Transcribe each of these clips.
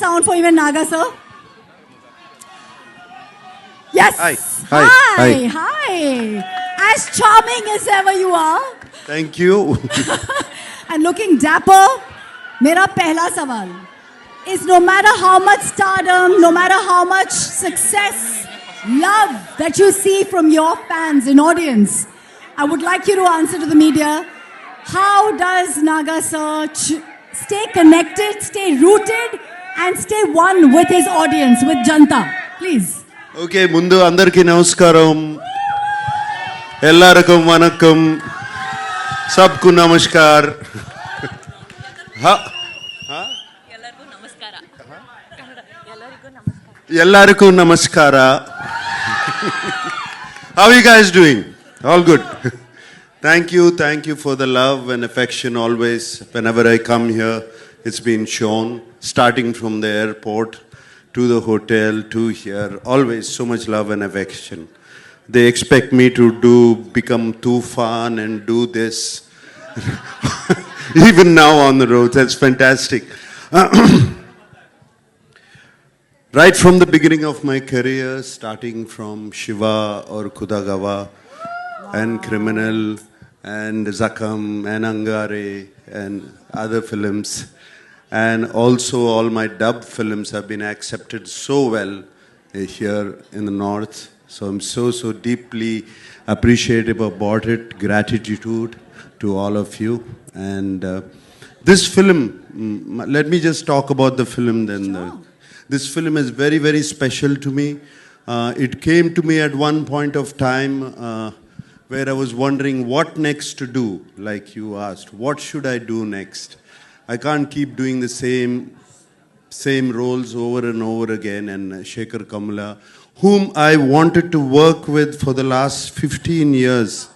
sound for even Naga sir. Yes. Hi. Hi. Hi. As charming as ever you are. Thank you. And looking dapper. Mera pehla sawal is no matter how much stardom, no matter how much success, love that you see from your fans and audience, I would like you to answer to the media. How does Naga sir stay connected, stay rooted, and stay one with his audience, with Janta? Please. Okay, mundu andarki namaskaram. Ellarakum vanakkam. Sabku namaskar. Ellariku namaskara. How are you guys doing? All good. Thank you for the love and affection always. Whenever I come here, it's been shown, starting from the airport to the hotel to here. Always so much love and affection. They expect me to become Tufan and do this. Even now on the road, that's fantastic. Right from the beginning of my career, starting from Shiva or Kudagawa and Criminal and Zakam and Angare and other films, and also all my dub films have been accepted so well here in the north. So I'm so deeply appreciative about it. Gratitude to all of you. And this film, let me just talk about the film then. Sure. This film is very special to me. It came to me at one point of time where I was wondering what next to do, like you asked. What should I do next? I can't keep doing the same roles over and over again. And Shekhar Kamla, whom I wanted to work with for the last 15 years,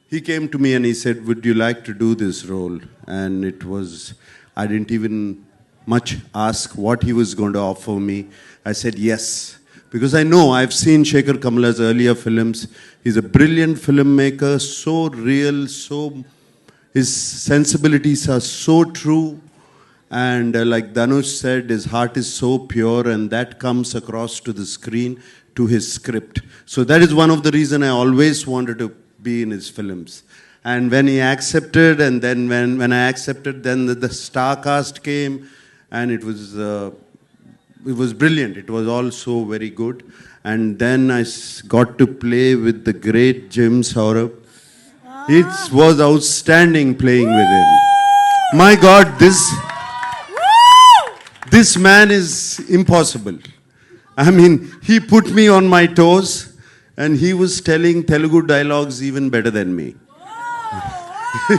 he came to me and he said, would you like to do this role? And it was, I didn't even much ask what he was going to offer me. I said yes, because I know I've seen Shekhar Kamla's earlier films. He's a brilliant filmmaker, so real, his sensibilities are so true. And like Dhanush said, his heart is so pure, and that comes across to the screen, to his script. So that is one of the reasons I always wanted to be in his films. And when he accepted, and then when I accepted, then the star cast came, and it was brilliant. It was all so very good. And then I got to play with the great Jim Saurabh. It was outstanding playing with him. My God, this man is impossible. I mean, he put me on my toes, and he was telling Telugu dialogues even better than me.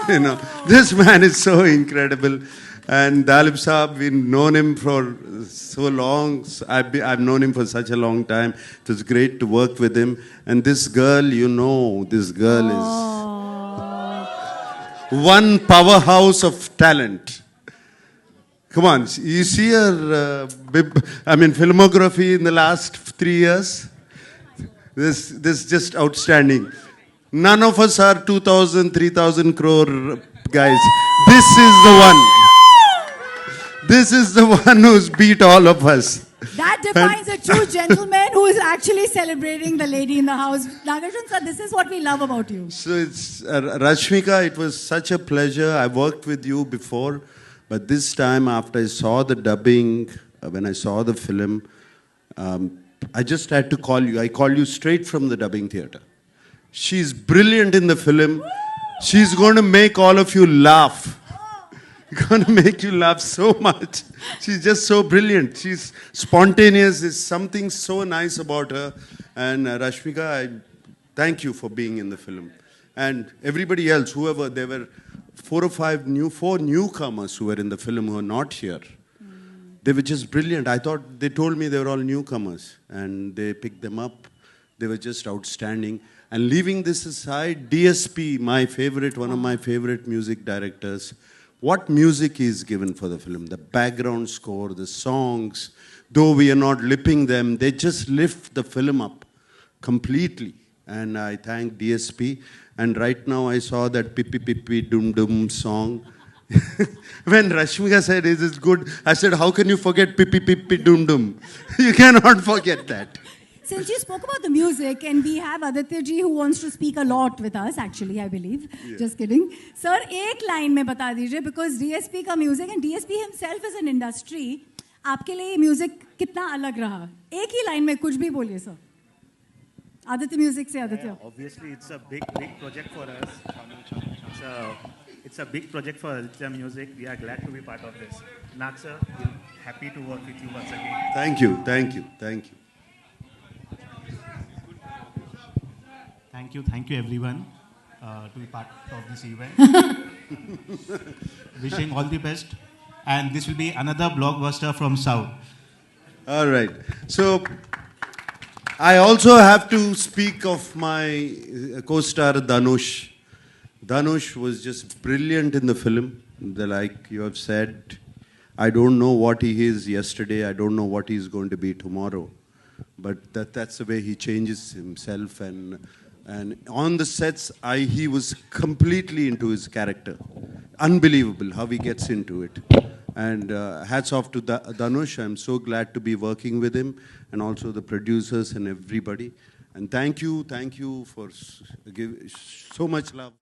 You know, this man is so incredible. And Dalip Saab, we've known him for so long. I've known him for such a long time. It was great to work with him. And this girl, you know, this girl is one powerhouse of talent. Come on, you see her, filmography in the last 3 years? This is just outstanding. None of us are 2,000, 3,000 crore guys. This is the one. This is the one who's beat all of us. That defines a true gentleman who is actually celebrating the lady in the house. Nagarjun sir, this is what we love about you. So it's Rashmika, it was such a pleasure. I worked with you before, but this time after I saw the dubbing, when I saw the film, I just had to call you. I called you straight from the dubbing theater. She's brilliant in the film. She's going to make all of you laugh. Going to make you laugh so much. She's just so brilliant. She's spontaneous. There's something so nice about her. And Rashmika, I thank you for being in the film. And everybody else, whoever, there were four newcomers who were in the film who are not here. They were just brilliant. I thought, they told me they were all newcomers. And they picked them up. They were just outstanding. And leaving this aside, DSP, one of my favorite music directors, what music is given for the film, the background score, the songs, though we are not lipping them, they just lift the film up completely. And I thank DSP. And right now I saw that Pippi Pippi Dum Dum song. When Rashmika said, "Is this good?" I said, "How can you forget Pippi Pippi Dum Dum?" You cannot forget that. Since you spoke about the music, and we have Aditya ji who wants to speak a lot with us, actually, I believe. Just kidding. Sir, एक line में बता दीजिए, because DSP का music and DSP himself is an industry. आपके लिए music कितना अलग रहा? एक ही line में कुछ भी बोलिए sir. Aditya Music से Aditya. Obviously, it's a big project for us. It's a big project for Aditya Music. We are glad to be part of this. Nag sir, we're happy to work with you once again. Thank you, thank you, thank you. Thank you everyone to be part of this event. Wishing all the best. And this will be another blockbuster from South. All right. So, I also have to speak of my co-star Dhanush. Dhanush was just brilliant in the film. Like you have said, I don't know what he is yesterday. I don't know what he's going to be tomorrow. But that's the way he changes himself. And on the sets, he was completely into his character. Unbelievable how he gets into it. And hats off to Dhanush. I'm so glad to be working with him, and also the producers and everybody. And thank you for giving so much love.